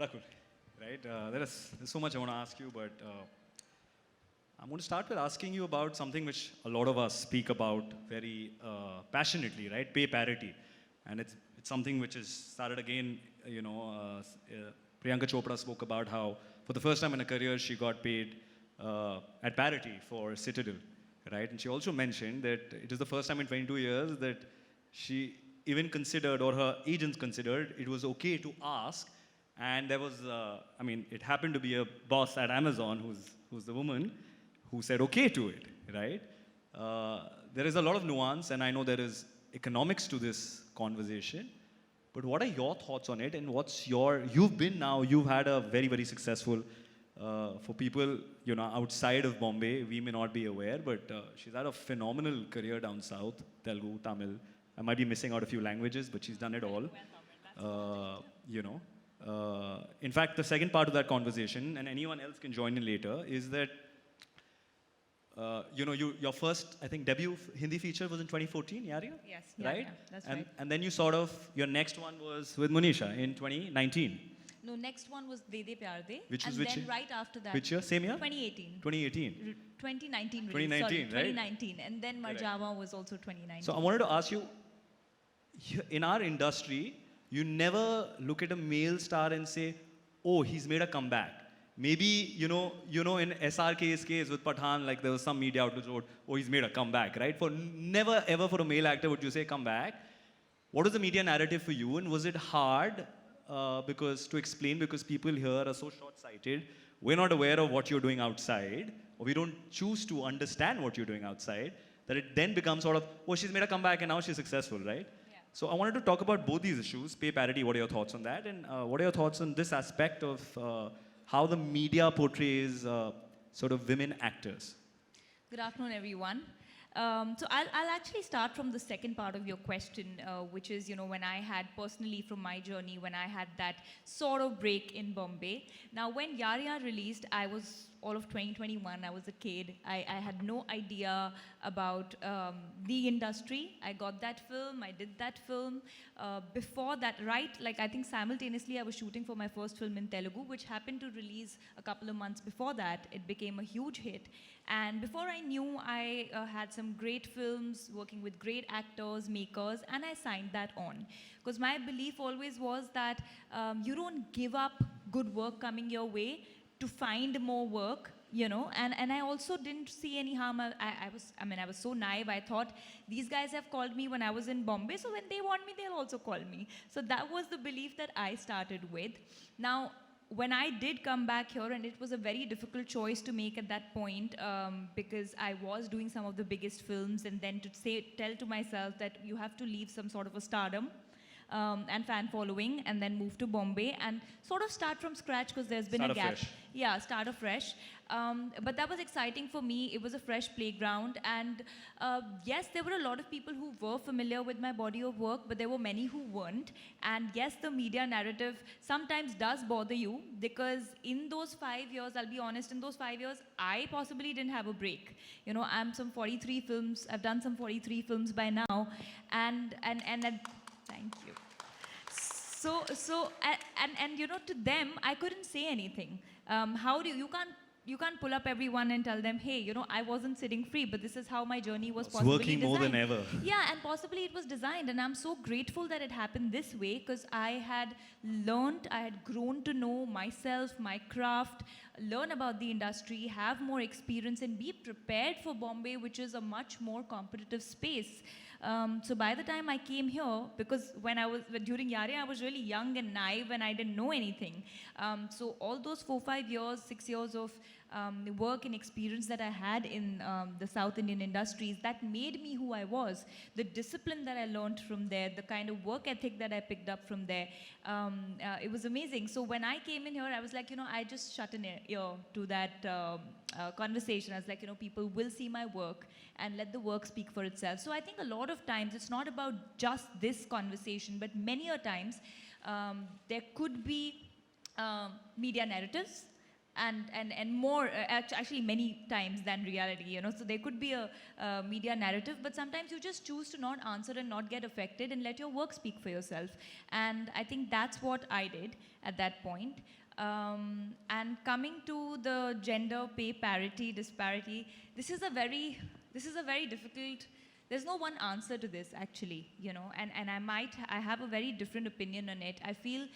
Rakul, right? There's so much I want to ask you, but I'm going to start with asking you about something which a lot of us speak about very passionately, right? Pay parity. And it's something which has started again, Priyanka Chopra spoke about how for the first time in her career she got paid at parity for Citadel, right? And she also mentioned that it is the first time in 22 years that she even considered, or her agents considered, it was okay to ask. And there was, it happened to be a boss at Amazon who's the woman who said okay to it, right? There is a lot of nuance, and I know there is economics to this conversation. But what are your thoughts on it, and you've had a very, very successful, for people, outside of Bombay, we may not be aware, but she's had a phenomenal career down south, Telugu, Tamil. I might be missing out a few languages, but she's done it all. In fact, the second part of that conversation, and anyone else can join in later, is that your first, I think, debut Hindi feature was in 2014, Yariya? Yes, right? Yeah, that's right. And then your next one was with Monisha in 2019. No, next one was De De Pyar De. Which was and which then year? right after that. Which year? Same year? 2018. 2018. 2019 release, 2019, sorry, right? 2019. And then Marjama was also 2019. So I wanted to ask you, in our industry, you never look at a male star and say, oh, he's made a comeback. Maybe, in SRK's case with Pathan, like there was some media outlets who wrote, oh, he's made a comeback, right? Never ever for a male actor would you say comeback. What was the media narrative for you, and was it hard to explain, because people here are so short-sighted, we're not aware of what you're doing outside, or we don't choose to understand what you're doing outside, that it then becomes sort of, oh, she's made a comeback and now she's successful, right? Yeah. So I wanted to talk about both these issues, pay parity, what are your thoughts on that, and what are your thoughts on this aspect of how the media portrays sort of women actors? Good afternoon, everyone. So I'll actually start from the second part of your question, which is, when I had personally from my journey, when I had that sort of break in Bombay. Now, when Yariya released, I was all of 2021. I was a kid. I had no idea about the industry. I got that film. I did that film. Before that, I think simultaneously I was shooting for my first film in Telugu, which happened to release a couple of months before that. It became a huge hit. And before I knew, I had some great films, working with great actors, makers, and I signed that on. Because my belief always was that you don't give up good work coming your way to find more work, and I also didn't see any harm. I was so naive. I thought these guys have called me when I was in Bombay, so when they want me, they'll also call me. So that was the belief that I started with. Now, when I did come back here, and it was a very difficult choice to make at that point, because I was doing some of the biggest films, and then to tell to myself that you have to leave some sort of a stardom and fan following, and then move to Bombay and sort of start from scratch, because there's been a gap. Yeah, start afresh. But that was exciting for me. It was a fresh playground, and yes, there were a lot of people who were familiar with my body of work, but there were many who weren't. And yes, the media narrative sometimes does bother you, because in those 5 years, I'll be honest, in those 5 years, I possibly didn't have a break. I'm some 43 films. I've done some 43 films by now, and thank you. So to them, I couldn't say anything. How do you can't pull up everyone and tell them, hey, I wasn't sitting free, but this is how my journey was possibly working designed. more than ever. Yeah, and possibly it was designed, and I'm so grateful that it happened this way, because I had grown to know myself, my craft, learn about the industry, have more experience, and be prepared for Bombay, which is a much more competitive space. So by the time I came here, because during Yariya, I was really young and naive and I didn't know anything. So all those 4-5 years, 6 years of work and experience that I had in the South Indian industries, that made me who I was. The discipline that I learned from there, the kind of work ethic that I picked up from there, it was amazing. So when I came in here, I was like, I just shut an ear to that conversation. I was like, people will see my work and let the work speak for itself. So I think a lot of times it's not about just this conversation, but many a times there could be media narratives and more actually many times than reality, you know. So there could be a media narrative, but sometimes you just choose to not answer and not get affected and let your work speak for yourself. And I think that's what I did at that point. And coming to the gender pay parity disparity, this is a very difficult, there's no one answer to this actually, you know, and I have a very different opinion on it. I feel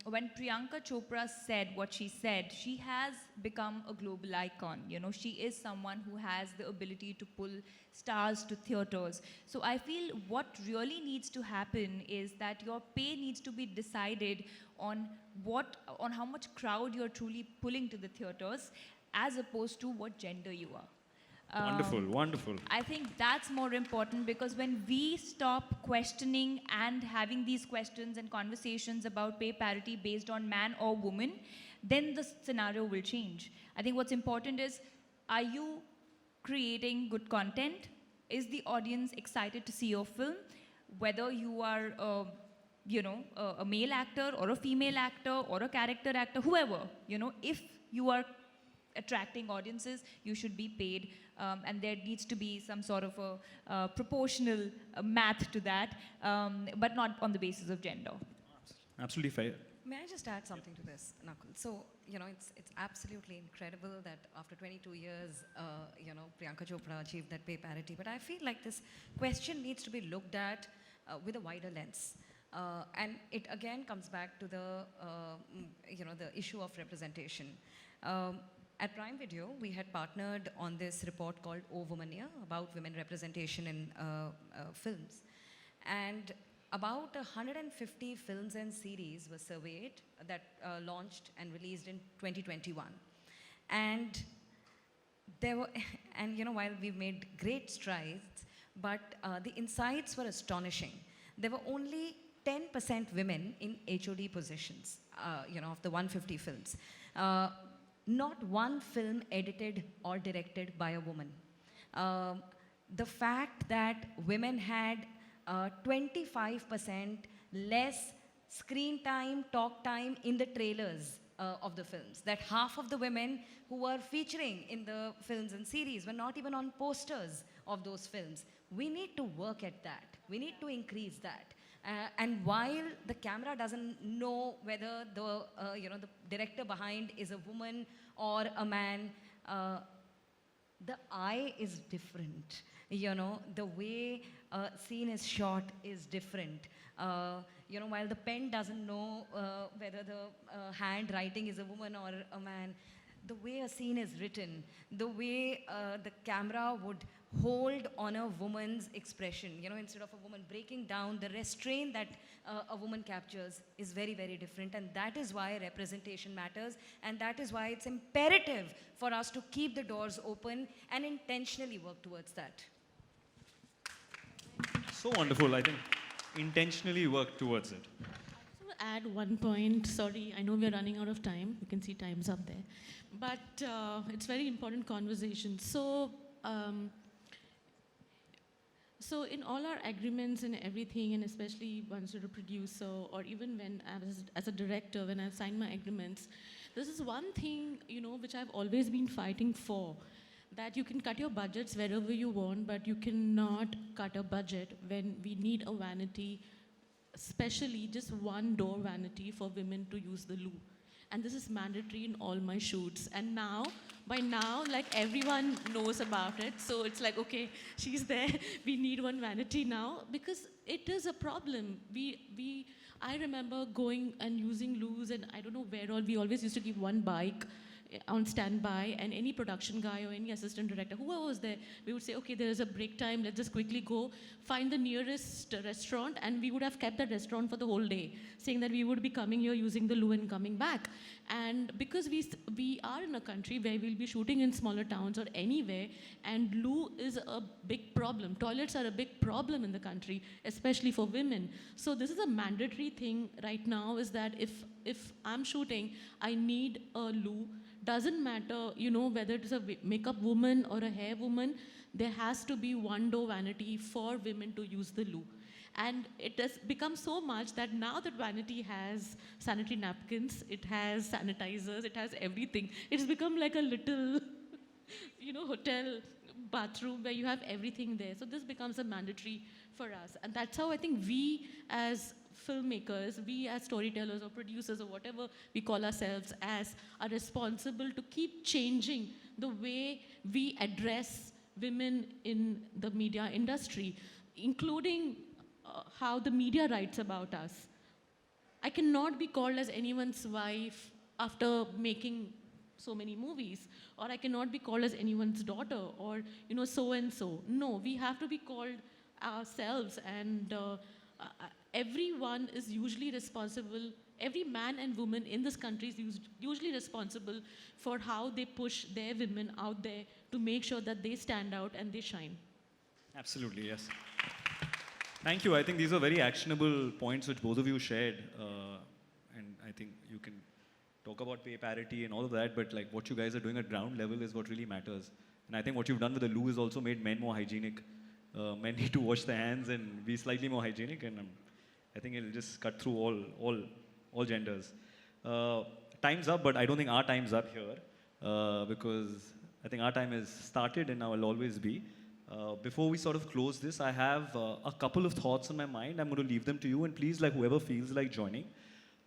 when Priyanka Chopra said what she said, she has become a global icon. You know, she is someone who has the ability to pull stars to theaters. So I feel what really needs to happen is that your pay needs to be decided on how much crowd you're truly pulling to the theaters, as opposed to what gender you are. Wonderful, wonderful. I think that's more important, because when we stop questioning and having these questions and conversations about pay parity based on man or woman, then the scenario will change. I think what's important is, are you creating good content? Is the audience excited to see your film? Whether you are a male actor or a female actor or a character actor, whoever, you know, if you are attracting audiences, you should be paid, and there needs to be some sort of a proportional math to that, but not on the basis of gender. Absolutely fair. May I just add something to this, Nakul? So, you know, it's absolutely incredible that after 22 years, Priyanka Chopra achieved that pay parity. But I feel like this question needs to be looked at with a wider lens. And it again comes back to the issue of representation. At Prime Video, we had partnered on this report called O Womania about women representation in films. And about 150 films and series were surveyed that launched and released in 2021. And while we've made great strides, but the insights were astonishing. There were only 10% women in HOD positions, of the 150 films. Not one film edited or directed by a woman. The fact that women had 25% less screen time, talk time in the trailers of the films. That half of the women who were featuring in the films and series were not even on posters of those films. We need to work at that. We need to increase that. And while the camera doesn't know whether the director behind is a woman or a man, the eye is different. You know, the way a scene is shot is different. While the pen doesn't know whether the handwriting is a woman or a man, the way a scene is written, the way the camera would hold on a woman's expression, instead of a woman breaking down, the restraint that a woman captures is very, very different. And that is why representation matters. And that is why it's imperative for us to keep the doors open and intentionally work towards that. So wonderful. I think intentionally work towards it. I want to add one point. Sorry, I know we're running out of time. You can see time's up there. But it's very important conversation. So in all our agreements and everything, and especially once you're a producer, or even when I was as a director, when I've signed my agreements, this is one thing, which I've always been fighting for, that you can cut your budgets wherever you want, but you cannot cut a budget when we need a vanity, especially just one door vanity for women to use the loo. And this is mandatory in all my shoots. And now, by now, like everyone knows about it. So it's like, okay, she's there. We need one vanity now, because it is a problem. I remember going and using loos, and I don't know where all, we always used to keep one bike on standby, and any production guy or any assistant director, whoever was there, we would say, okay, there's a break time, let's just quickly go find the nearest restaurant, and we would have kept that restaurant for the whole day, saying that we would be coming here using the loo and coming back. And because we are in a country where we'll be shooting in smaller towns or anywhere, and loo is a big problem. Toilets are a big problem in the country, especially for women. So this is a mandatory thing right now, is that if I'm shooting, I need a loo. Doesn't matter, whether it's a makeup woman or a hair woman, there has to be one door vanity for women to use the loo. And it has become so much that now that vanity has sanitary napkins, it has sanitizers, it has everything. It's become like a little, hotel bathroom where you have everything there. So this becomes a mandatory for us. And that's how I think we as filmmakers, we as storytellers or producers or whatever we call ourselves as, are responsible to keep changing the way we address women in the media industry, including how the media writes about us. I cannot be called as anyone's wife after making so many movies, or I cannot be called as anyone's daughter, or so and so. No, we have to be called ourselves, and everyone is usually responsible. Every man and woman in this country is usually responsible for how they push their women out there to make sure that they stand out and they shine. Absolutely, yes. Thank you. I think these are very actionable points which both of you shared. And I think you can talk about pay parity and all of that, but like what you guys are doing at ground level is what really matters. And I think what you've done with the loo has also made men more hygienic. Men need to wash their hands and be slightly more hygienic, and I think it'll just cut through all genders. Time's up, but I don't think our time's up here because I think our time has started and now will always be. Before we sort of close this, I have a couple of thoughts in my mind. I'm going to leave them to you, and please, like whoever feels like joining.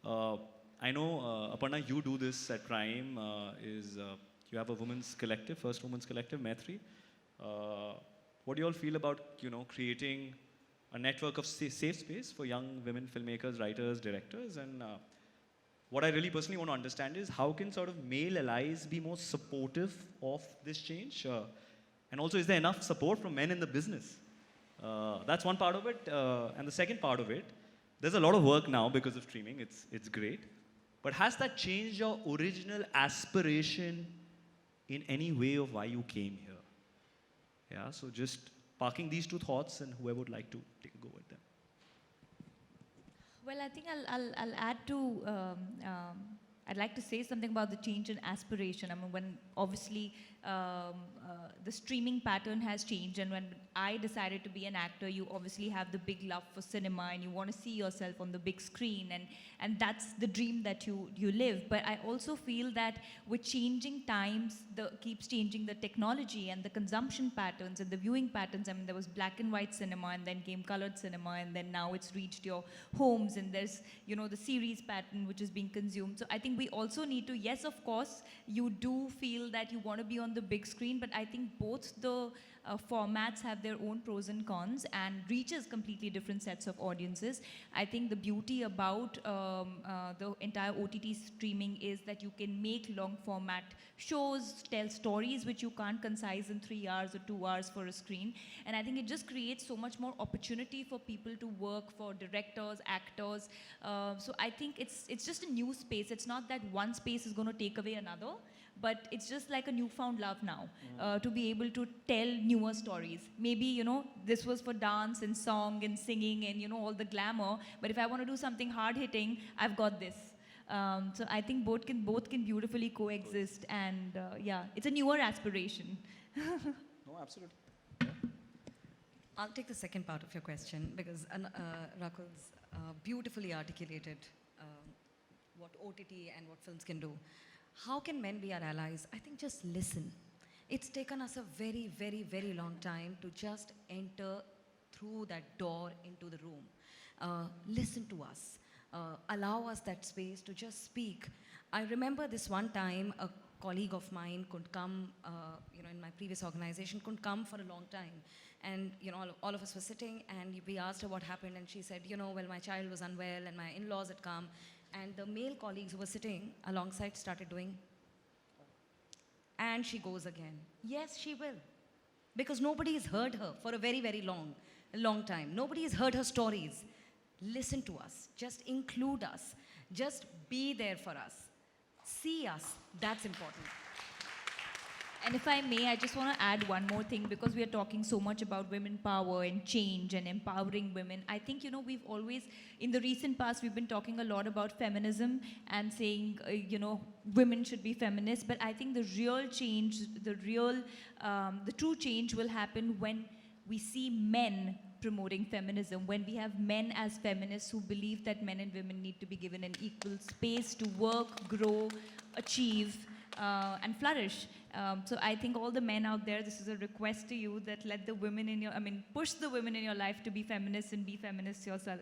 I know, Aparna, you do this at Prime. You have a women's collective, first women's collective, Maitri. What do you all feel about creating a network of safe space for young women filmmakers, writers, directors? And what I really personally want to understand is how can sort of male allies be more supportive of this change? And also, is there enough support from men in the business? That's one part of it. And the second part of it, there's a lot of work now because of streaming. It's great. But has that changed your original aspiration in any way of why you came here? Yeah, so just parking these two thoughts, and whoever would like to take a go at them. Well, I think I'll add to, I'd like to say something about the change in aspiration. I mean, when obviously the streaming pattern has changed, and when I decided to be an actor, you obviously have the big love for cinema and you want to see yourself on the big screen, and that's the dream that you live. But I also feel that with changing times, keeps changing the technology and the consumption patterns and the viewing patterns. I mean, there was black and white cinema, and then came colored cinema, and then now it's reached your homes, and there's the series pattern which is being consumed. So I think we also need to, yes, of course, you do feel that you want to be on the big screen, but I think both the formats have their own pros and cons and reaches completely different sets of audiences. I think the beauty about the entire OTT streaming is that you can make long format shows, tell stories which you can't concise in 3 hours or 2 hours for a screen. And I think it just creates so much more opportunity for people to work, for directors, actors. So I think it's just a new space. It's not that one space is going to take away another, but it's just like a newfound love now, to be able to tell newer stories. Maybe, this was for dance and song and singing and, all the glamour, but if I want to do something hard-hitting, I've got this. So I think both can beautifully coexist, and yeah, it's a newer aspiration. No, absolutely. I'll take the second part of your question because Rakul's beautifully articulated what OTT and what films can do. How can men be our allies? I think just listen. It's taken us a very, very, very long time to just enter through that door into the room. Listen to us. Allow us that space to just speak. I remember this one time a colleague of mine could come, in my previous organization, couldn't come for a long time. And, all of us were sitting, and we asked her what happened, and she said, well, my child was unwell, and my in-laws had come. And the male colleagues who were sitting alongside started doing, and she goes again. Yes, she will. Because nobody has heard her for a very, very long time. Nobody has heard her stories. Listen to us. Just include us. Just be there for us. See us. That's important. And if I may, I just want to add one more thing, because we are talking so much about women power and change and empowering women. I think, we've always, in the recent past, we've been talking a lot about feminism and saying, women should be feminists. But I think the real change, the true change will happen when we see men promoting feminism, when we have men as feminists who believe that men and women need to be given an equal space to work, grow, achieve, and flourish. So I think all the men out there, this is a request to you that let the women in your, push the women in your life to be feminists and be feminists yourself.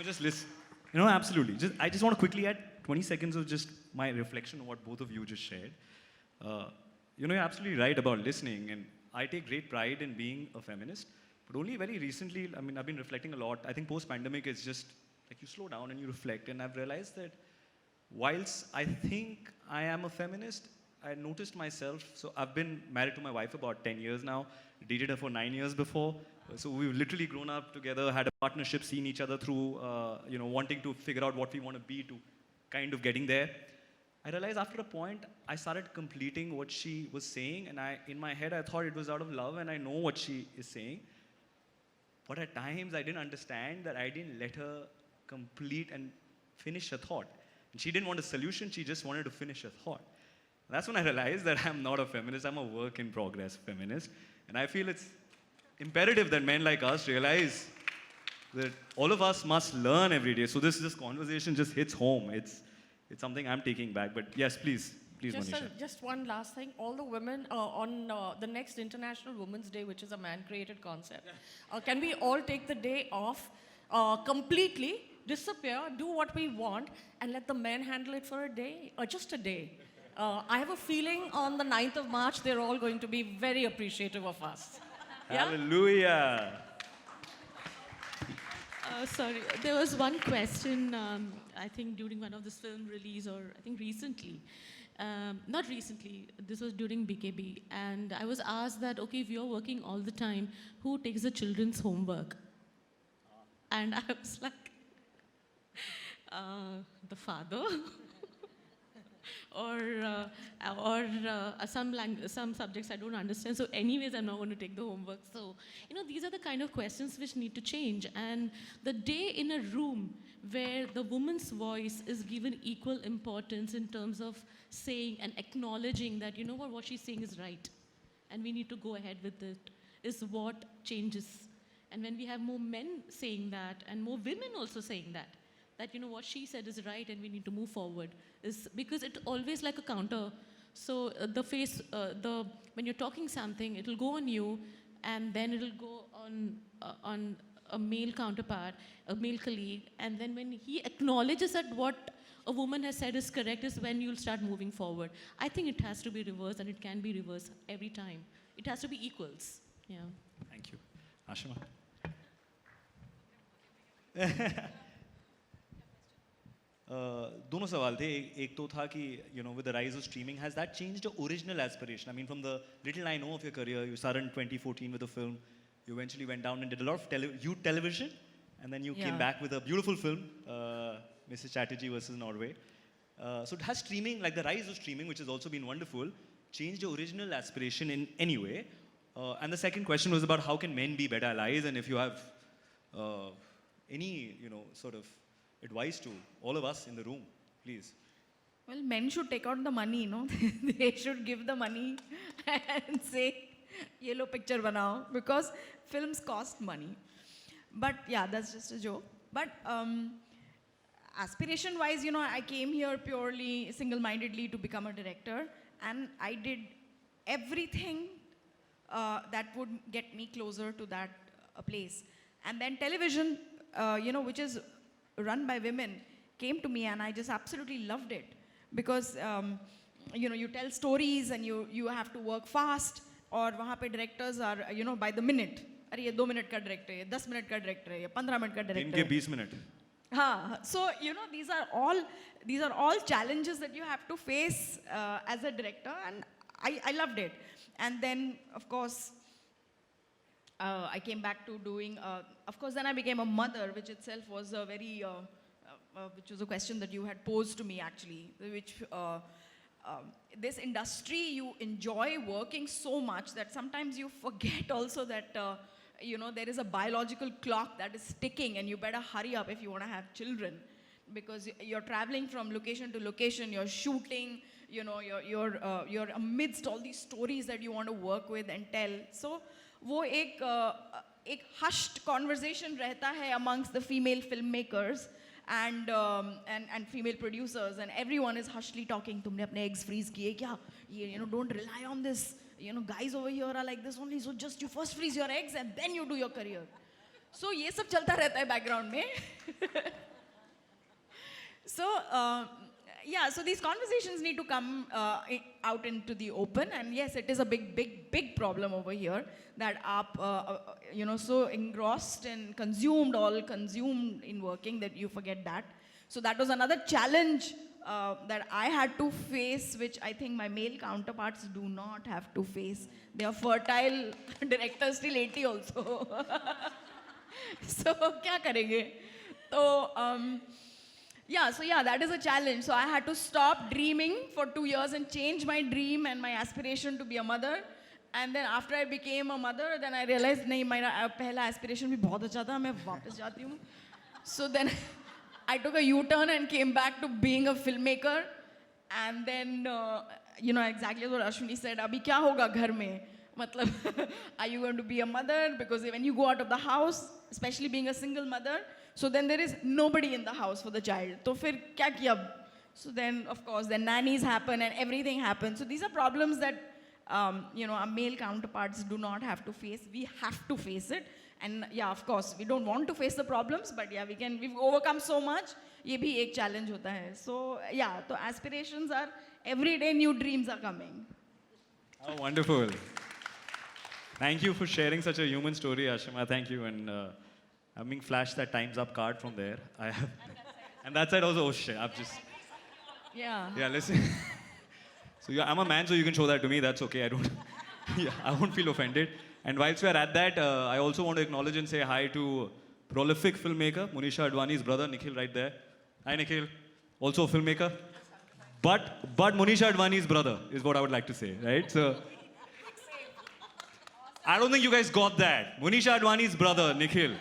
Just listen. Absolutely. I just want to quickly add 20 seconds of just my reflection on what both of you just shared. You're absolutely right about listening, and I take great pride in being a feminist, but only very recently, I've been reflecting a lot. I think post-pandemic is just, like, you slow down and you reflect, and I've realized that whilst I think I am a feminist, I noticed myself, so I've been married to my wife about 10 years now, dated her for 9 years before, so we've literally grown up together, had a partnership, seen each other through, wanting to figure out what we want to be to kind of getting there. I realized after a point, I started completing what she was saying, and in my head, I thought it was out of love, and I know what she is saying. But at times, I didn't understand that I didn't let her complete and finish her thought. And she didn't want a solution, she just wanted to finish her thought. That's when I realized that I'm not a feminist, I'm a work in progress feminist. And I feel it's imperative that men like us realize that all of us must learn every day. So this conversation just hits home. It's something I'm taking back. But yes, please, Monisha. Just one last thing. All the women on the next International Women's Day, which is a man-created concept, can we all take the day off completely, disappear, do what we want, and let the men handle it for a day, or just a day? I have a feeling on the 9th of March, they're all going to be very appreciative of us. Yeah? Hallelujah. Sorry, there was one question, I think during one of this film release, or I think recently. Not recently, this was during BKB, and I was asked that, okay, if you're working all the time, who takes the children's homework? And I was like, the father. or some subjects I don't understand. So anyways, I'm not going to take the homework. So, these are the kind of questions which need to change. And the day in a room where the woman's voice is given equal importance in terms of saying and acknowledging that, what she's saying is right, and we need to go ahead with it, is what changes. And when we have more men saying that, and more women also saying that what she said is right and we need to move forward, is because it's always like a counter. So when you're talking something, it'll go on you, and then it'll go on a male counterpart, a male colleague, and then when he acknowledges that what a woman has said is correct is when you'll start moving forward. I think it has to be reversed, and it can be reversed every time. It has to be equals. Yeah. Thank you. Ashima. दोनों सवाल थे. एक तो था कि with the rise of streaming, has that changed your original aspiration? From the little I know of your career, you started in 2014 with a film. You eventually went down and did a lot of youth television, and then you came back with a beautiful film, Mrs. Chatterjee versus Norway. So has streaming, like the rise of streaming, which has also been wonderful, changed your original aspiration in any way? And the second question was about how can men be better allies, and if you have any sort of advice to all of us in the room, please. Well, men should take out the money, they should give the money and say, yellow picture banao, because films cost money. But yeah, that's just a joke. But aspiration-wise, I came here purely single-mindedly to become a director, and I did everything that would get me closer to that place. And then television, which is run by women, came to me, and I just absolutely loved it. Because, you tell stories, and you have to work fast, or वहाँ पे directors are, by the minute. अरे ये 2 minute का director है, 10 minute का director है, 15 minute का director है. इनके 20 minute. हाँ, so these are all challenges that you have to face as a director, and I loved it. And then, of course, I came back to doing. Of course, then I became a mother, which itself was a very, which was a question that you had posed to me actually, which. This industry, you enjoy working so much that sometimes you forget also that there is a biological clock that is ticking, and you better hurry up if you want to have children, because you're traveling from location to location, you're shooting, you're amidst all these stories that you want to work with and tell. So वो एक hushed conversation रहता है amongst the female filmmakers and female producers, and everyone is hushly talking. तुमने अपने eggs freeze किए क्या? Don't rely on this. Guys over here are like this only. So just you first freeze your eggs and then you do your career. So ये सब चलता रहता है background में. So yeah, so these conversations need to come out into the open, and yes, it is a big problem over here that aap so engrossed and consumed in working that you forget that. So that was another challenge that I had to face, which I think my male counterparts do not have to face. They are fertile directors till 80 also. So क्या करेंगे? So yeah, that is a challenge. So I had to stop dreaming for 2 years and change my dream and my aspiration to be a mother. And then after I became a mother, then I realized नहीं मेरा पहला aspiration भी बहुत अच्छा था, मैं वापस जाती हूँ. So then I took a U-turn and came back to being a filmmaker. And then exactly what Ashwini said, अभी क्या होगा घर में? मतलब are you going to be a mother? Because when you go out of the house, especially being a single mother, so then there is nobody in the house for the child. तो फिर क्या किया? So then, of course, then nannies happen and everything happens. So these are problems that our male counterparts do not have to face. We have to face it. And yeah, of course, we don't want to face the problems, but yeah, we've overcome so much. ये भी एक challenge होता है. So yeah, so aspirations are every day new dreams are coming. Oh, wonderful. Thank you for sharing such a human story, Ashima. Thank you. And I'm being flashed that time's up card from there. I have, and that side also, oh shit, I've just. Yeah. Yeah, listen. So I'm a man, so you can show that to me. That's okay. I won't feel offended. And whilst we are at that, I also want to acknowledge and say hi to prolific filmmaker, Monisha Advani's brother, Nikhil, right there. Hi, Nikhil. Also a filmmaker. But Monisha Advani's brother is what I would like to say, right? So, I don't think you guys got that. Monisha Advani's brother, Nikhil.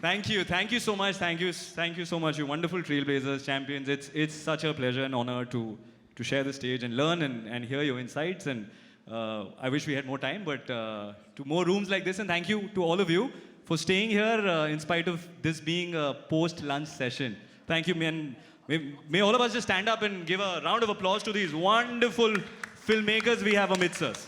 Thank you so much. Thank you so much, you wonderful trailblazers, champions. It's such a pleasure and honor to share the stage and learn and hear your insights. And I wish we had more time, but to more rooms like this. And thank you to all of you for staying here in spite of this being a post-lunch session. Thank you, man. May all of us just stand up and give a round of applause to these wonderful filmmakers we have amidst us.